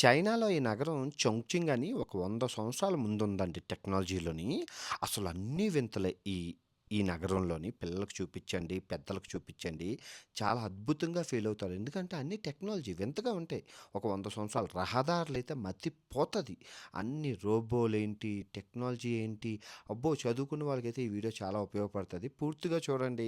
చైనాలో ఈ నగరం చొంగ్చింగ్ అని ఒక 100 సంవత్సరాల ముందుందండి టెక్నాలజీలోని. అసలు అన్నీ వింతలే ఈ నగరంలోని. పిల్లలకి చూపిచ్చండి, పెద్దలకు చూపిచ్చండి. చాలా అద్భుతంగా ఫీలవుతారు. ఎందుకంటే అన్నీ టెక్నాలజీ వింతగా ఉంటాయి. ఒక 100 సంవత్సరాలు రహదారులైతే మతిపోతది. అన్ని రోబోలేంటి, టెక్నాలజీ ఏంటి, అబ్బో! చదువుకున్న వాళ్ళకైతే ఈ వీడియో చాలా ఉపయోగపడతది. పూర్తిగా చూడండి.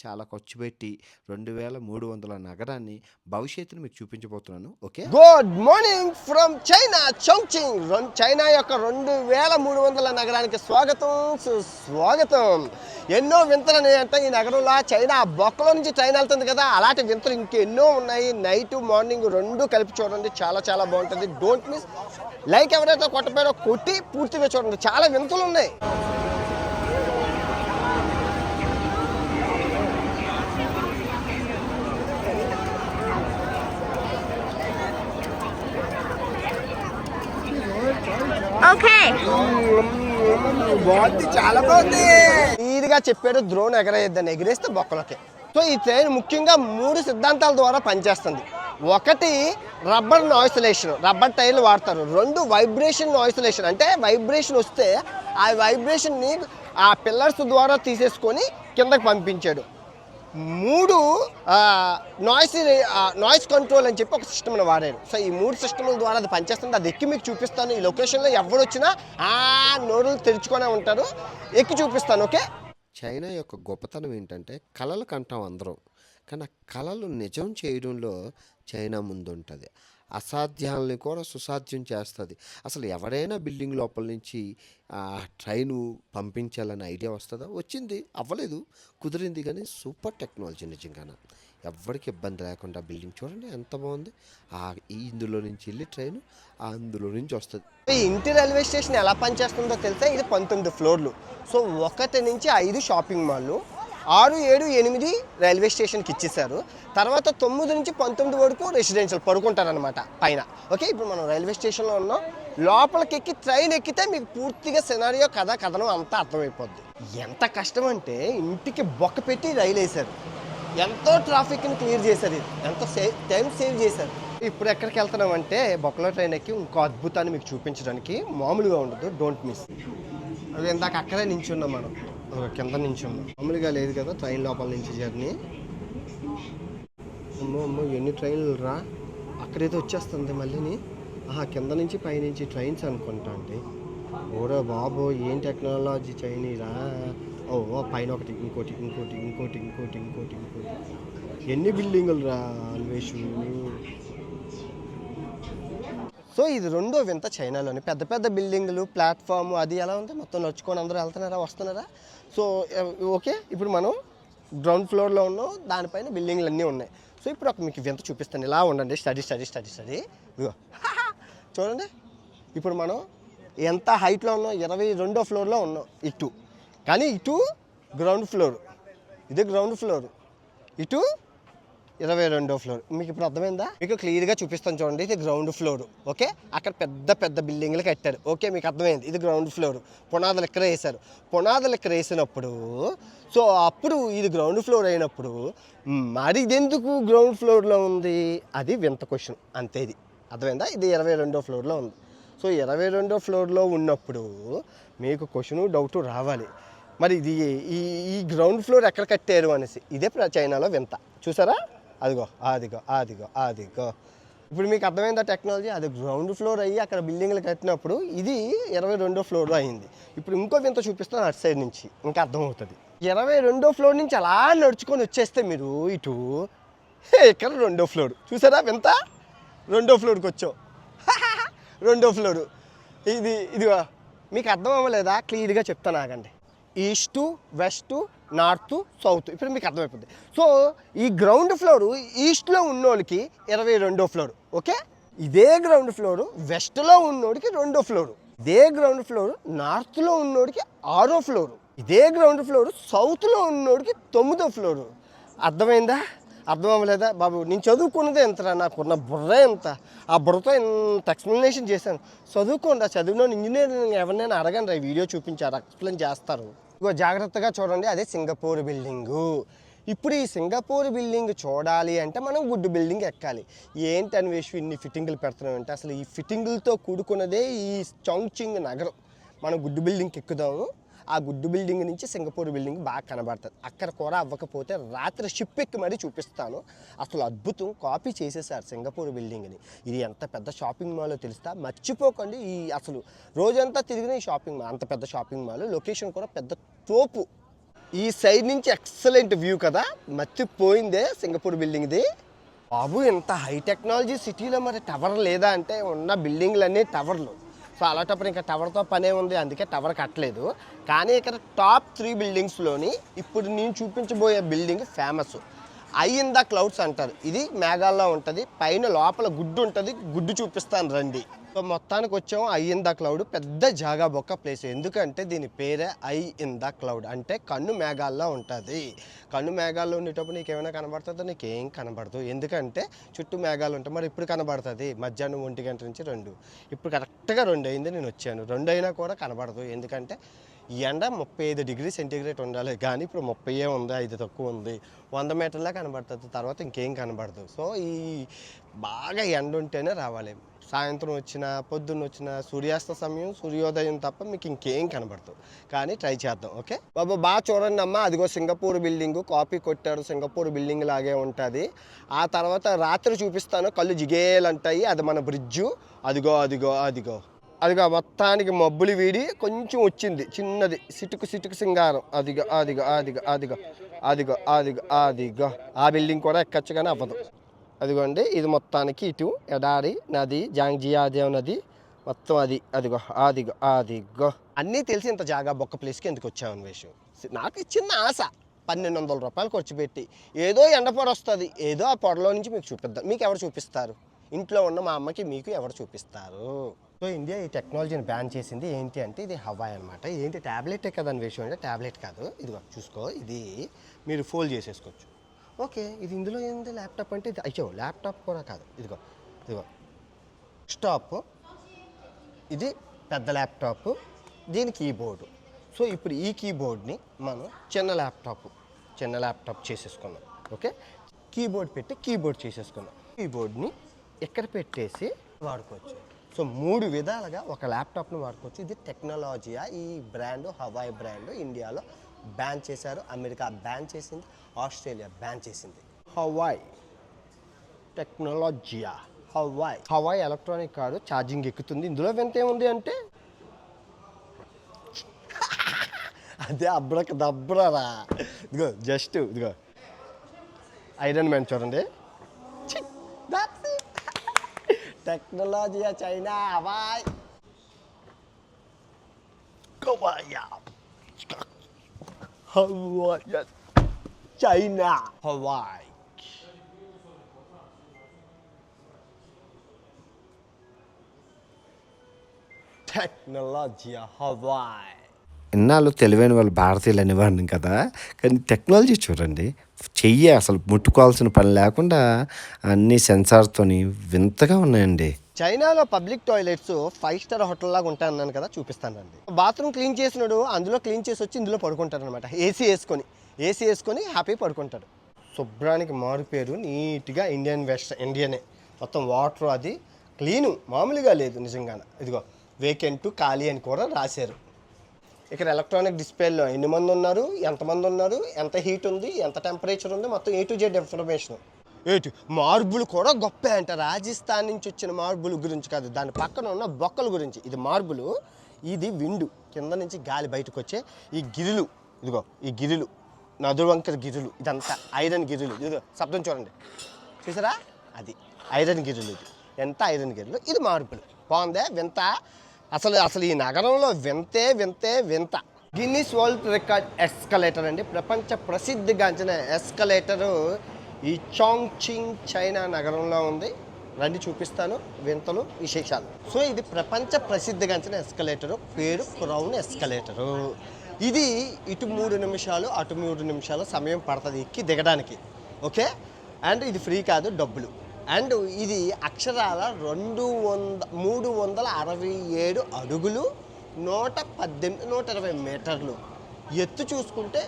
చాలా ఖర్చు పెట్టి 2300 నగరాన్ని భవిష్యత్తుని మీకు చూపించబోతున్నాను. Okay. Good morning from China Chongqing China యొక్క 2300 నగరానికి స్వాగతం సుస్వాగతం. ఎన్నో వింతలు ఉన్నాయంటే ఈ నగరంలో. చైనా బొక్కలో నుంచి ట్రైన్ వెళ్తుంది కదా, అలాంటి వింతలు ఇంకెన్నో ఉన్నాయి. నైట్ మార్నింగ్ రెండు కలిపి చూడండి, చాలా చాలా బాగుంటుంది. Don't miss. లైక్ ఎవరైతే కొట్టపోయారో కొట్టి పూర్తిగా చూడండి, చాలా వింతలు ఉన్నాయి. ఓకే, బాగుంది, చాలా బాగుంది. ఈజీగా చెప్పాడు, డ్రోన్ ఎగరేయద్దని. ఎగిరేస్తే బొక్కలకి. సో ఈ ట్రైన్ ముఖ్యంగా 3 సిద్ధాంతాల ద్వారా పనిచేస్తుంది. ఒకటి రబ్బర్ నాయిసోలేషన్, రబ్బర్ టైర్లు వాడతారు. 2 వైబ్రేషన్ నాయిసోలేషన్, అంటే వైబ్రేషన్ వస్తే ఆ వైబ్రేషన్ని ఆ పిల్లర్స్ ద్వారా తీసేసుకొని కిందకి పంపించాడు. 3 నాయిస్ కంట్రోల్ అని చెప్పి ఒక సిస్టమ్ని వాడారు. సో ఈ 3 సిస్టమ్ల ద్వారా అది పనిచేస్తుంది. అది ఎక్కి మీకు చూపిస్తాను. ఈ లొకేషన్లో ఎవరు వచ్చినా నోరులు తెరుచుకొనే ఉంటారు. ఎక్కి చూపిస్తాను. ఓకే. చైనా యొక్క గొప్పతనం ఏంటంటే కలలు కంటాం అందరం, కానీ ఆ కలలు నిజం చేయడంలో చైనా ముందుంటుంది. అసాధ్యాలని కూడా సుసాధ్యం చేస్తుంది. అసలు ఎవరైనా బిల్డింగ్ లోపల నుంచి ట్రైను పంపించాలని ఐడియా వస్తుందా? వచ్చింది, అవ్వలేదు, కుదిరింది. కానీ సూపర్ టెక్నాలజీ నిజంగానే. ఎవ్వరికి ఇబ్బంది లేకుండా బిల్డింగ్ చూడండి ఎంత బాగుంది. ఇందులో నుంచి వెళ్ళి ట్రైన్ అందులో నుంచి వస్తుంది. ఈ ఇంటి రైల్వే స్టేషన్ ఎలా పనిచేస్తుందో తెలుసా? ఇది 19 ఫ్లోర్లు. సో 1 నుంచి 5 షాపింగ్ మాల్లు, 6, 7, 8 రైల్వే స్టేషన్కి ఇచ్చేసారు. తర్వాత 9 నుంచి 19 వరకు రెసిడెన్షియల్ పడుకుంటారనమాట పైన. ఓకే. ఇప్పుడు మనం రైల్వే స్టేషన్లో ఉన్నాం. లోపలికి ఎక్కి ట్రైన్ ఎక్కితే మీకు పూర్తిగా సినారియో కథనం అంతా అర్థమైపోద్ది. ఎంత కష్టం అంటే ఇంటికి బొక్క పెట్టి రైలు వేశారు. ఎంతో ట్రాఫిక్ని క్లియర్ చేశారు. ఎంతో టైం సేవ్ చేశారు. ఇప్పుడు ఎక్కడికి వెళ్తున్నామంటే బొక్కలో ట్రైన్ ఎక్కి ఇంకో అద్భుతాన్ని మీకు చూపించడానికి. మామూలుగా ఉండదు, డోంట్ మిస్. అది ఇందాక అక్కడే నించున్నాం మనం, కింద నించున్నాం. మామూలుగా లేదు కదా ట్రైన్ లోపల నుంచి జర్నీ. అమ్మో ఎన్ని ట్రైన్లు రా. అక్కడైతే వచ్చేస్తుంది మళ్ళీని. కింద నుంచి పైనుంచి ట్రైన్స్ అనుకుంటా అండి. ఓరే బాబో, ఏం టెక్నాలజీ చైనీరా. పైన ఒకటి, ఇంకోటి ఇంకోటి ఇంకోటి ఇంకోటి ఇంకోటి ఇంకోటి. ఎన్ని బిల్డింగులు రా అన్వేషు. సో ఇది రెండో వింత చైనాలోని. పెద్ద పెద్ద బిల్డింగులు, ప్లాట్ఫామ్ అది ఎలా ఉంది, మొత్తం నడుచుకొని అందరూ వెళ్తున్నారా, వస్తున్నారా. సో ఓకే, ఇప్పుడు మనం గ్రౌండ్ ఫ్లోర్లో ఉన్నాం. దానిపైన బిల్డింగ్లు అన్నీ ఉన్నాయి. సో ఇప్పుడు మీకు వింత చూపిస్తాను. ఇలా ఉండండి. స్టడీ ఇదిగో చూడండి. ఇప్పుడు మనం ఎంత హైట్లో ఉన్నాం? 22వ ఫ్లోర్లో ఉన్నాం ఇటు. కానీ ఇటు గ్రౌండ్ ఫ్లోర్, ఇది గ్రౌండ్ ఫ్లోర్, ఇటు 22వ ఫ్లోర్. మీకు ఇప్పుడు అర్థమైందా? మీకు క్లియర్గా చూపిస్తాను చూడండి. ఇది గ్రౌండ్ ఫ్లోర్. ఓకే. అక్కడ పెద్ద పెద్ద బిల్డింగ్లు కట్టారు. ఓకే, మీకు అర్థమైంది. ఇది గ్రౌండ్ ఫ్లోర్. పునాదులు ఇక్కడ వేశారు. పునాదులు ఇక్కడ వేసినప్పుడు సో అప్పుడు ఇది గ్రౌండ్ ఫ్లోర్ అయినప్పుడు మరి ఇదెందుకు గ్రౌండ్ ఫ్లోర్లో ఉంది? అది వింత క్వశ్చన్. అంతే. ఇది అర్థమైందా? ఇది 22వ ఫ్లోర్లో ఉంది. సో 22వ ఫ్లోర్లో ఉన్నప్పుడు మీకు క్వశ్చను డౌటు రావాలి. మరి ఇది ఈ గ్రౌండ్ ఫ్లోర్ ఎక్కడ కట్టారు అనేసి. ఇదే చైనాలో వింత. చూసారా? అదిగో అదిగో అదిగో అదిగో. ఇప్పుడు మీకు అర్థమైందా టెక్నాలజీ? అది గ్రౌండ్ ఫ్లోర్ అయ్యి అక్కడ బిల్డింగ్లు కట్టినప్పుడు ఇది 22వ ఫ్లోర్లో అయింది. ఇప్పుడు ఇంకో వింత చూపిస్తాను అటు సైడ్ నుంచి, ఇంకా అర్థమవుతుంది. 22వ ఫ్లోర్ నుంచి అలా నడుచుకొని వచ్చేస్తే మీరు ఇటు ఇక్కడ 2వ ఫ్లోర్. చూసారా వింత? 2వ ఫ్లోర్కి వచ్చావు. 2వ ఫ్లోరు. ఇదిగో మీకు అర్థం అవ్వలేదా? క్లియర్గా చెప్తాను, ఆగండి. East, west, north, south. ఇప్పుడు మీకు అర్థమైపోతుంది. సో ఈ గ్రౌండ్ ఫ్లోరు ఈస్ట్లో ఉన్నోడికి 22వ ఫ్లోర్. ఓకే. ఇదే గ్రౌండ్ ఫ్లోరు వెస్ట్లో ఉన్నోడికి 2వ ఫ్లోరు. ఇదే గ్రౌండ్ ఫ్లోర్ నార్త్లో ఉన్నోడికి 6వ ఫ్లోరు. ఇదే గ్రౌండ్ ఫ్లోర్ సౌత్లో ఉన్నోడికి 9వ ఫ్లోరు. అర్థమైందా? అర్థం అవ్వలేదా బాబు? నేను చదువుకున్నదే ఎంతరా, నాకున్న బుర్ర ఎంత. ఆ బుర్రతో ఇంత ఎక్స్ప్లెనేషన్ చేశాను. చదువుకోండి. చదివిన ఇంజనీరింగ్ ఎవరినైనా అడగండి, ఈ వీడియో చూపించారు, ఎక్స్ప్లెయిన్ చేస్తారు. ఇగో జాగ్రత్తగా చూడండి. అదే సింగపూర్ బిల్డింగు. ఇప్పుడు ఈ సింగపూర్ బిల్డింగ్ చూడాలి అంటే మనం గుడ్డు బిల్డింగ్ ఎక్కాలి. ఏంటి అన్వేష్ ఇన్ని ఫిట్టింగులు పెడుతున్నాం అంటే అసలు ఈ ఫిట్టింగులతో కూడుకున్నదే ఈ చాంగ్చింగ్ నగరం. మనం గుడ్డు బిల్డింగ్కి ఎక్కుదాము. ఆ గుడ్డు బిల్డింగ్ నుంచి సింగపూర్ బిల్డింగ్ బాగా కనబడుతుంది. అక్కడ కూడా అవ్వకపోతే రాత్రి షిప్ ఎక్కి మరీ చూపిస్తాను. అసలు అద్భుతం, కాపీ చేసేసారు సింగపూర్ బిల్డింగ్ని. ఇది ఎంత పెద్ద షాపింగ్ మాల్ తెలుస్తా, మర్చిపోకండి. ఈ అసలు రోజంతా తిరిగిన ఈ షాపింగ్ మాల్, అంత పెద్ద షాపింగ్ మాల్, లొకేషన్ కూడా పెద్ద తోపు. ఈ సైడ్ నుంచి ఎక్సలెంట్ వ్యూ కదా, మర్చిపోయిందే సింగపూర్ బిల్డింగ్ది. బాబు ఎంత హై టెక్నాలజీ సిటీలో మరి టవర్ లేదా అంటే ఉన్న బిల్డింగ్లన్నీ టవర్లు. సో అలాంటప్పుడు ఇంకా టవర్తో పనే ఉంది, అందుకే టవర్ కట్టలేదు. కానీ ఇక్కడ టాప్ 3 బిల్డింగ్స్లోని ఇప్పుడు నేను చూపించబోయే building famous. Eye in the clouds అంటారు. ఇది మేఘాల్లో ఉంటుంది, పైన లోపల గుడ్డు ఉంటుంది. గుడ్డు చూపిస్తాను రండి. సో మొత్తానికి వచ్చాము ఐ ఇన్ ద క్లౌడ్. పెద్ద జాగా బొక్క ప్లేస్. ఎందుకంటే దీని పేరే ఐ ఇన్ ద క్లౌడ్, అంటే కన్ను మేఘాల్లో ఉంటుంది. కన్ను మేఘాల్లో ఉండేటప్పుడు నీకు ఏమైనా కనబడుతుందో? నీకేం కనబడదు. ఎందుకంటే చుట్టూ మేఘాలు ఉంటాయి. మరి ఇప్పుడు కనబడుతుంది మధ్యాహ్నం 1 గంట నుంచి 2. ఇప్పుడు కరెక్ట్గా 2 అయింది, నేను వచ్చాను. 2 అయినా కూడా కనబడదు. ఎందుకంటే ఎండ 35 డిగ్రీ సెంటీగ్రేడ్ ఉండాలి, కానీ ఇప్పుడు 30 ఉంది, 5 తక్కువ ఉంది. 100 మీటర్లా కనబడుతుంది, తర్వాత ఇంకేం కనబడదు. సో ఈ బాగా ఎండ ఉంటేనే రావాలి. సాయంత్రం వచ్చినా పొద్దున్న వచ్చినా సూర్యాస్త సమయం, సూర్యోదయం తప్ప మీకు ఇంకేం కనబడదు. కానీ ట్రై చేద్దాం. ఓకే బాబు, బాగా చూడండి అమ్మా. అదిగో సింగపూర్ బిల్డింగు, కాపీ కొట్టారు. సింగపూర్ బిల్డింగ్ లాగే ఉంటుంది. ఆ తర్వాత రాత్రి చూపిస్తాను, కళ్ళు జిగేలంటాయి. అది మన బ్రిడ్జు. అదిగో అదిగో అదిగో అదిగో మొత్తానికి మబ్బులు వీడి కొంచెం వచ్చింది చిన్నది, సిటుకు సిటుకు సింగారం. అదిగో అదిగో అదిగో అదిగో అదిగో అదిగో అదిగో ఆ బిల్డింగ్ కూడా ఎక్కచ్చు కానీ అవ్వదు. అదిగోండి, ఇది మొత్తానికి ఇటు ఎడారి, నది, జాంగ్జియాదేవ్ నది మొత్తం అది. అదిగో అదిగో అదిగో అన్నీ తెలిసి ఇంత జాగా బొక్క ప్లేస్కి ఎందుకు వచ్చామని విషయం నాకు చిన్న ఆశ. 1200 రూపాయలు ఖర్చు పెట్టి ఏదో ఎండ పొడ వస్తుంది, ఏదో ఆ పొడలో నుంచి మీకు చూపిద్దాం. మీకు ఎవరు చూపిస్తారు? ఇంట్లో ఉన్న మా అమ్మకి మీకు ఎవరు చూపిస్తారు? సో ఇండియా ఈ టెక్నాలజీని బ్యాన్ చేసింది. ఏంటి అంటే ఇది హవాయ్ అనమాట. ఏంటి ట్యాబ్లెటే కదా అని విషయం అంటే ట్యాబ్లెట్ కాదు. ఇదిగో చూసుకో, ఇది మీరు ఫోల్డ్ చేసేసుకోవచ్చు. ఓకే, ఇది ఇందులో ఏంది ల్యాప్టాప్ అంటే ఇది అయ్యో ల్యాప్టాప్ కూడా కాదు. ఇదిగో ఇదిగో స్టాప్, ఇది పెద్ద ల్యాప్టాప్, దీని కీబోర్డు. సో ఇప్పుడు ఈ కీబోర్డ్ని మనం చిన్న ల్యాప్టాప్ చేసేసుకున్నాం. ఓకే, కీబోర్డ్ పెట్టి కీబోర్డ్ చేసేసుకున్నాం. కీబోర్డ్ని ఎక్కడ పెట్టేసి వాడుకోవచ్చు. సో 3 విధాలుగా ఒక ల్యాప్టాప్ని వాడుకోవచ్చు. ఇది టెక్నాలజీయా. ఈ బ్రాండ్ హవాయ్ బ్రాండ్ ఇండియాలో బ్యాన్ చేశారు. అమెరికా బ్యాన్ చేసింది, ఆస్ట్రేలియా బ్యాన్ చేసింది. హవాయ్ టెక్నాలజీయా. హవాయ్ ఎలక్ట్రానిక్ కారు, ఛార్జింగ్ ఎక్కుతుంది. ఇందులో వింత ఏముంది అంటే అదే అబ్రక దబ్రరా. ఇదిగో జస్ట్ ఇదిగో ఐరన్ మ్యాన్ చూడండి. టెక్నాలజీయా China Huawei. Huawei China Huawei. టెక్నాలజీయా హవాయ్. ఇన్నాళ్ళు తెలివైన వాళ్ళు భారతీయులు అనేవాడిని కదా, కానీ టెక్నాలజీ చూడండి. చెయ్యి అసలు ముట్టుకోవాల్సిన పని లేకుండా అన్ని సెన్సార్తోని వింతగా ఉన్నాయండి. చైనాలో పబ్లిక్ టాయిలెట్స్ 5 స్టార్ హోటల్ లాగా ఉంటాయి అన్నాను కదా, చూపిస్తానండి. బాత్రూమ్ క్లీన్ చేసినాడు, అందులో క్లీన్ చేసి వచ్చి ఇందులో పడుకుంటారు అనమాట. ఏసీ వేసుకొని హ్యాపీ పడుకుంటాడు. శుభ్రానికి మారు పేరు, నీట్గా ఇండియనే. మొత్తం వాటర్ అది క్లీను, మామూలుగా లేదు నిజంగానే. ఇదిగో వేకెంట్ ఖాళీ అని కూడా రాశారు. ఇక్కడ ఎలక్ట్రానిక్ డిస్ప్లేలో ఎన్ని మంది ఉన్నారు, ఎంతమంది ఉన్నారు, ఎంత హీట్ ఉంది, ఎంత టెంపరేచర్ ఉంది, మొత్తం A to Z information. Marble కూడా గొప్ప అంట. రాజస్థాన్ నుంచి వచ్చిన మార్బుల్ గురించి కాదు, దాని పక్కన ఉన్న బొక్కల గురించి. ఇది మార్బుల్, ఇది విండు, కింద నుంచి గాలి బయటకు వచ్చే ఈ గిరులు. ఇదిగో ఈ గిరులు, నదువంకర గిరులు, ఇదంతా ఐరన్ గిరులు. ఇదిగో శబ్దం చూడండి, చూసారా? అది ఐరన్ గిరులు. ఇది ఎంత ఐరన్ గిరులు, ఇది మార్బుల్. బాగుందే వింత. అసలు ఈ నగరంలో వింత. గిన్నిస్ వరల్డ్ రికార్డ్ ఎస్కలేటర్ అండి, ప్రపంచ ప్రసిద్ధిగాంచిన ఎస్కలేటరు ఈ చాంగ్చింగ్ చైనా నగరంలో ఉంది. రండి చూపిస్తాను వింతలు విశేషాలు. సో ఇది ప్రపంచ ప్రసిద్ధిగాంచిన ఎస్కలేటరు, పేరు క్రౌన్ ఎస్కలేటరు. ఇది ఇటు 3 నిమిషాలు అటు 3 నిమిషాలు సమయం పడుతుంది ఎక్కి దిగడానికి. ఓకే, అండ్ ఇది ఫ్రీ కాదు, డబ్బులు. అండ్ ఇది అక్షరాల 367 అడుగులు, 120 మీటర్లు. ఎత్తు చూసుకుంటే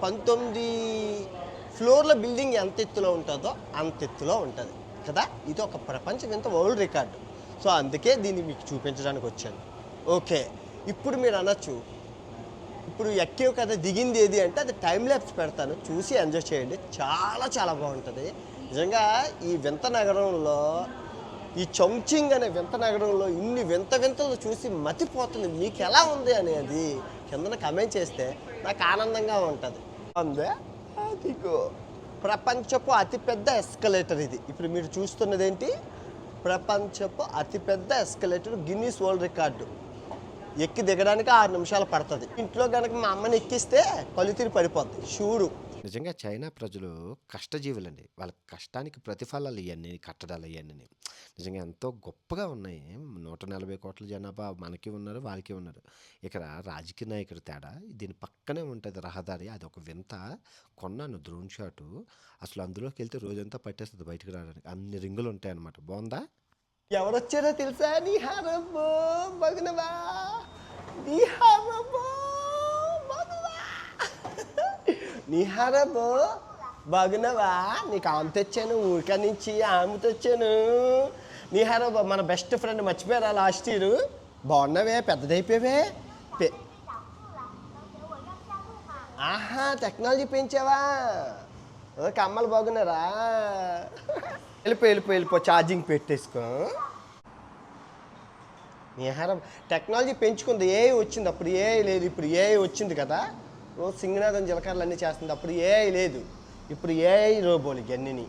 19 ఫ్లోర్ల బిల్డింగ్ ఎంత ఎత్తులో ఉంటుందో అంత ఎత్తులో ఉంటుంది కదా. ఇది ఒక ప్రపంచ వింత వరల్డ్ రికార్డు. సో అందుకే దీన్ని మీకు చూపించడానికి వచ్చాను. ఓకే, ఇప్పుడు మీరు అనొచ్చు, ఇప్పుడు ఎక్కేవు కదా, దిగింది ఏది అంటే అది టైం ల్యాప్స్ పెడతాను, చూసి ఎంజాయ్ చేయండి. చాలా చాలా బాగుంటుంది నిజంగా. ఈ వింత నగరంలో, ఈ చొంగ్చింగ్ అనే వింత నగరంలో ఇన్ని వింత వింతలు చూసి మతిపోతుంది. మీకు ఎలా ఉంది అనేది కిందన కమెంట్ చేస్తే నాకు ఆనందంగా ఉంటుంది. అందే అదిగో ప్రపంచపు అతిపెద్ద ఎస్కలేటర్ ఇది. ఇప్పుడు మీరు చూస్తున్నది ఏంటి? ప్రపంచపు అతిపెద్ద ఎస్కలేటర్, గిన్నీస్ వరల్డ్ రికార్డు. ఎక్కి దిగడానికి 6 నిమిషాలు పడుతుంది. ఇంట్లో కనుక మా అమ్మని ఎక్కిస్తే కళ్ళు తిరిగి పడిపోద్ది. చూడు, నిజంగా చైనా ప్రజలు కష్టజీవులండి. వాళ్ళ కష్టానికి ప్రతిఫలాలు ఇవన్నీ, కట్టడాలు ఇవన్నీ నిజంగా ఎంతో గొప్పగా ఉన్నాయి. 140 కోట్ల జనాభా మనకి ఉన్నారు, వాళ్ళకి ఉన్నారు. ఇక్కడ రాజకీయ నాయకుడు తేడా. దీని పక్కనే ఉంటుంది రహదారి. అది ఒక వింత. కొన్నాను డ్రోన్ షాటు. అసలు అందులోకి వెళ్తే రోజంతా పట్టేస్తుంది బయటకు రావడానికి. అన్ని రింగులు ఉంటాయి అన్నమాట. బాగుందా? ఎవరొచ్చారో తెలుసా? నీహారబ్బో బగునవా, నీహారబ్బో బగునవా, నీహారబ్బో బాగున్నావా? నీకు ఆమె తెచ్చాను, ఊరికా నుంచి ఆమె తెచ్చాను. నీహారబ్బో మన బెస్ట్ ఫ్రెండ్, మర్చిపోయారా లాస్ట్ ఇయర్? బాగున్నావే, పెద్దదైపోయావే. ఆహా, టెక్నాలజీ పెంచావా? ఓకే, అమ్మలు బాగున్నారా? వెళ్ళిపో ఛార్జింగ్ పెట్టేసుకో. నిహారం టెక్నాలజీ పెంచుకుంది. ఏఐ వచ్చింది, అప్పుడు ఏఐ లేదు. ఇప్పుడు ఏఐ వచ్చింది కదా, రోజు సింగనాథం జీలకర్రలు అన్నీ చేస్తుంది. అప్పుడు ఏఐ లేదు, ఇప్పుడు ఏఐ రోబోలు ఇవన్నీ.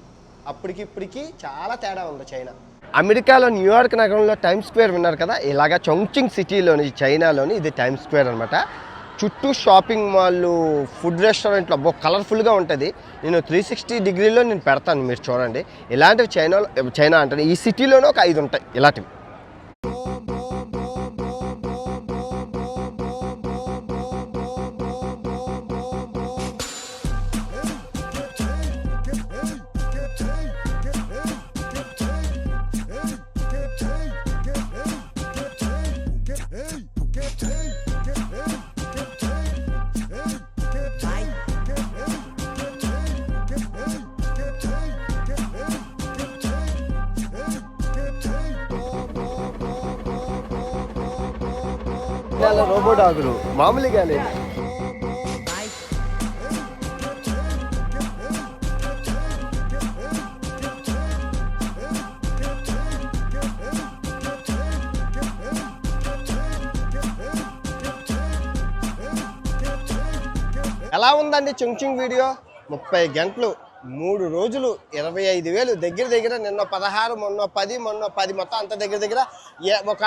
ఇప్పటికి చాలా తేడా ఉంది చైనా. అమెరికాలో న్యూయార్క్ నగరంలో టైమ్ స్క్వేర్ విన్నారు కదా, ఇలాగా చొంగ్చింగ్ సిటీలోని చైనాలోని ఇది టైమ్ స్క్వేర్ అనమాట. చుట్టూ షాపింగ్ మాల్లు, ఫుడ్ రెస్టారెంట్లు అబ్బో కలర్ఫుల్గా ఉంటుంది. నేను 360 డిగ్రీలో నేను పెడతాను, మీరు చూడండి. ఇలాంటివి చైనా అంటే ఈ సిటీలోనే ఒక 5 ఉంటాయి ఇలాంటివి. రోబో డాగులు మామూలుగా లేదు. ఎలా ఉందండి చొంగ్చింగ్ వీడియో? 30 గంటలు, 3 రోజులు, 25,000 దగ్గర నిన్న 16, మొన్న 10 మొత్తం అంత దగ్గర ఒక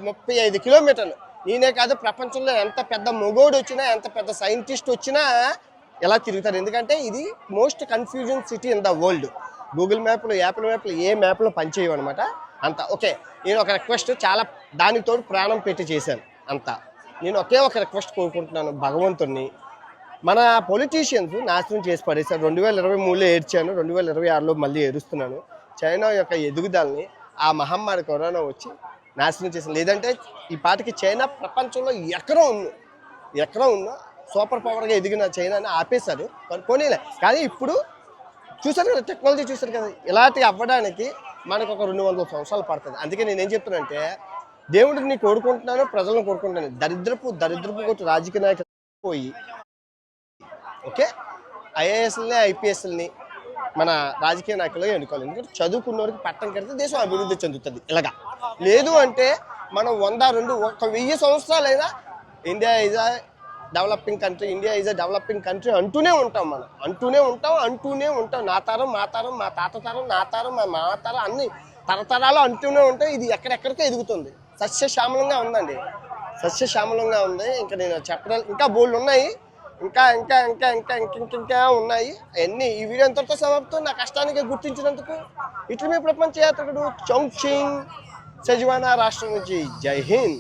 35 కిలోమీటర్లు. నేనే కాదు, ప్రపంచంలో ఎంత పెద్ద మొగోడు వచ్చినా, ఎంత పెద్ద సైంటిస్ట్ వచ్చినా ఎలా తిరుగుతారు. ఎందుకంటే ఇది most confusion city in the world. Google మ్యాప్లు, యాపిల్ మ్యాప్లు, ఏ మ్యాప్లో పనిచేయవు అనమాట అంత. ఓకే, నేను ఒక రిక్వెస్ట్, చాలా దానికి తోడు ప్రాణం పెట్టి చేశాను అంతా. నేను ఒకే ఒక రిక్వెస్ట్ కోరుకుంటున్నాను భగవంతుడిని. మన పొలిటీషియన్స్ నాశనం చేసి పడేశారు. 2023లో ఏడ్చాను, 2026లో మళ్ళీ ఏడుస్తున్నాను. చైనా యొక్క ఎదుగుదలని ఆ మహమ్మారి కరోనా వచ్చి నాశనం చేసింది. లేదంటే ఈ పాటికి చైనా ప్రపంచంలో ఎక్కడో ఉన్నా సూపర్ పవర్గా ఎదిగిన చైనాని ఆపేశారు, పోనీలే. కానీ ఇప్పుడు చూసారు కదా, టెక్నాలజీ చూసారు కదా, ఇలాంటి అవ్వడానికి మనకు ఒక 200 సంవత్సరాలు పడుతుంది. అందుకే నేనేం చెప్తున్నానంటే, దేవుడిని కోరుకుంటున్నాను, ప్రజలను కోరుకుంటున్నాను. దరిద్రపు కొట్టు రాజకీయ నాయకులు పోయి, ఓకే, ఐఏఎస్ని ఐపీఎస్ని మన రాజకీయ నాయకులుగా ఎన్నుకోవాలి. ఎందుకంటే చదువుకున్నోడికి పట్టం కడితే దేశం అభివృద్ధి చెందుతుంది. ఇలాగా లేదు అంటే మనం 100-200-1000 సంవత్సరాలైనా India is a developing country అంటూనే ఉంటాం. మనం అంటూనే ఉంటాం. నా తరం, మా తరం, మా తాత తరం, నా తరం, మా మామ తరం, అన్ని తరతరాలు అంటూనే ఉంటాయి. ఇది ఎక్కడెక్కడికో ఎదుగుతుంది. సస్యశ్యామలంగా ఉందండి, సస్యశ్యామలంగా ఉంది. ఇంకా నేను చెప్పడం, ఇంకా బోల్డ్ ఉన్నాయి, ఇంకా ఉన్నాయి. అవన్నీ ఈ వీడియో ఎంతటితో సమాప్తం. నా కష్టానికి గుర్తించినందుకు ఇట్లు మీ ప్రపంచ యాత్రికుడు చొంగ్చింగ్ సెజువానా రాష్ట్రం నుంచి. జై హింద్.